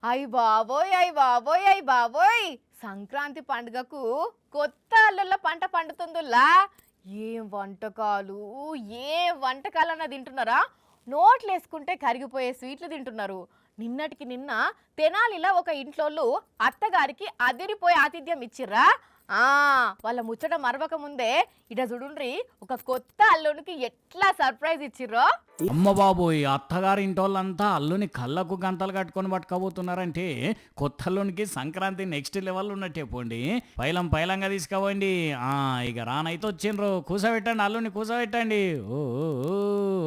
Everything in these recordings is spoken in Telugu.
అయ్ బాబోయ్! అయ్ బాబోయ్! అయ్ బాబోయ్! సంక్రాంతి పండుగకు కొత్త అల్లుళ్ళ పంట పండుతుందుల్లా. ఏం వంటకాలు, ఏం వంటకాలన్నా తింటున్నారా? నోట్లేసుకుంటే కరిగిపోయే స్వీట్లు తింటున్నారు. నిన్నటికి నిన్న తెనాలిలో ఒక ఇంట్లోళ్ళు అత్తగారికి అదిరిపోయే ఆతిథ్యం ఇచ్చిర్రా. ఆ వాళ్ళ ముచ్చట మరవక ముందే ఇట చూడుండ్రి, ఒక కొత్త అల్లునికి ఎట్లా సర్ప్రైజ్ ఇచ్చిర్రో. అమ్మ బాబోయ్! అత్తగారింటోళ్ళంతా అల్లుని కళ్ళకు గంతలు కట్టుకొని పట్టుకోబోతున్నారంటే కొత్తల్లునికి సంక్రాంతి నెక్స్ట్ లెవెల్ ఉన్నట్టే పోండి. పైలంగా తీసుకుపోండి. ఇక రానైతే వచ్చిండ్రు. కూసబెట్టండి, అల్లుని కూసబెట్టండి. ఓ ఓ, ఓ,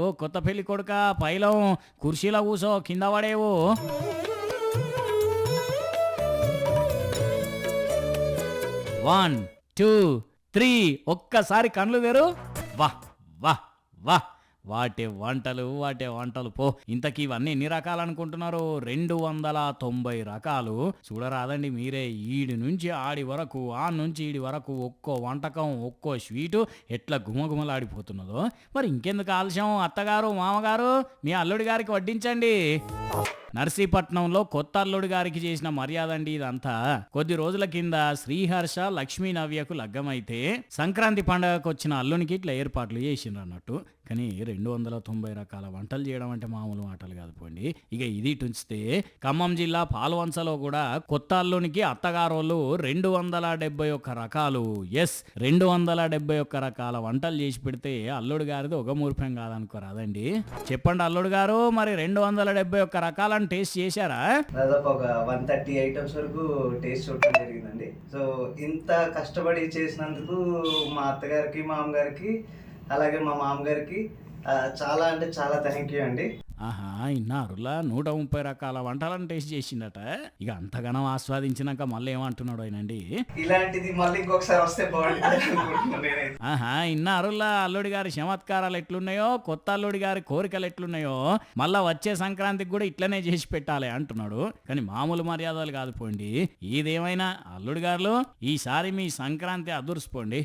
ఓ కొత్త పెళ్లి కొడుక పైలం కుర్చీలో కూసో, కింద పడేవు. 1 2 3 ఒక్కసారి కళ్ళు తెరు. వాహ్ వాహ్ వాహ్! వాటే వంటలు పో. ఇంతకీ ఇవన్నీ ఎన్ని రకాలు అనుకుంటున్నారు? 290 రకాలు. చూడరాదండి మీరే. ఈడి నుంచి ఆడి వరకు, ఆ నుంచి ఈడి వరకు ఒక్కో వంటకం, ఒక్కో స్వీటు ఎట్లా గుమగుమలాడిపోతున్నదో. మరి ఇంకెందుకు ఆలస్యం? అత్తగారు, మామగారు, మీ అల్లుడి గారికి వడ్డించండి. నర్సీపట్నంలో కొత్త అల్లుడి గారికి చేసిన మర్యాద అండి ఇదంతా. కొద్ది రోజుల కింద శ్రీహర్ష లక్ష్మీ నవ్యకు లగ్గమైతే సంక్రాంతి పండగకు వచ్చిన అల్లునికి ఇట్లా ఏర్పాట్లు చేసిండ్రు అన్నట్టు. కానీ 290 రకాల వంటలు చేయడం అంటే మామూలు మాటలు కాదు పోండి. ఇక ఇది ఉంచితే ఖమ్మం జిల్లా పాల్వంచలో కూడా కొత్త అల్లునికి అత్తగారోళ్ళు 271 రకాలు, 271 రకాల వంటలు చేసి పెడితే అల్లుడు గారిది ఒక మూర్ఖం కాదనుకోరాదండి. చెప్పండి అల్లుడు గారు, మరి 271 రకాలను టేస్ట్ చేశారా? దాదాపు ఒక 130 ఐటమ్స్ వరకు టేస్ట్ చూడటం జరిగిందండి. సో ఇంత కష్టపడి చేసినందుకు మా అత్తగారికి, మామగారికి, అలాగే మా మామగారికి చాలా అంటే చాలా థ్యాంక్ యూ అండి. ఆహా, ఇన్నారులా 130 రకాల వంటలను టేస్ట్ చేసిండట. ఇక అంతగానం ఆస్వాదించినాక మళ్ళీ ఏమంటున్నాడు ఆయనండి? ఇలాంటిది మళ్ళీ ఇంకొకసారి వస్తే బాగుంటుంది అనుకుంటున్నాను నేనైతే. ఆహా, ఇన్నారులా అల్లుడి గారి చమత్కారాలు ఎట్లున్నాయో, కొత్త అల్లుడి గారి కోరికలు ఎట్లున్నాయో మళ్ళా వచ్చే సంక్రాంతికి కూడా ఇట్లనే చేసి పెట్టాలి అంటున్నాడు. కానీ మామూలు మర్యాదలు కాదు పోండి. ఇదేమైనా అల్లుడి గారు, ఈసారి మీ సంక్రాంతి అదుర్సిపోండి.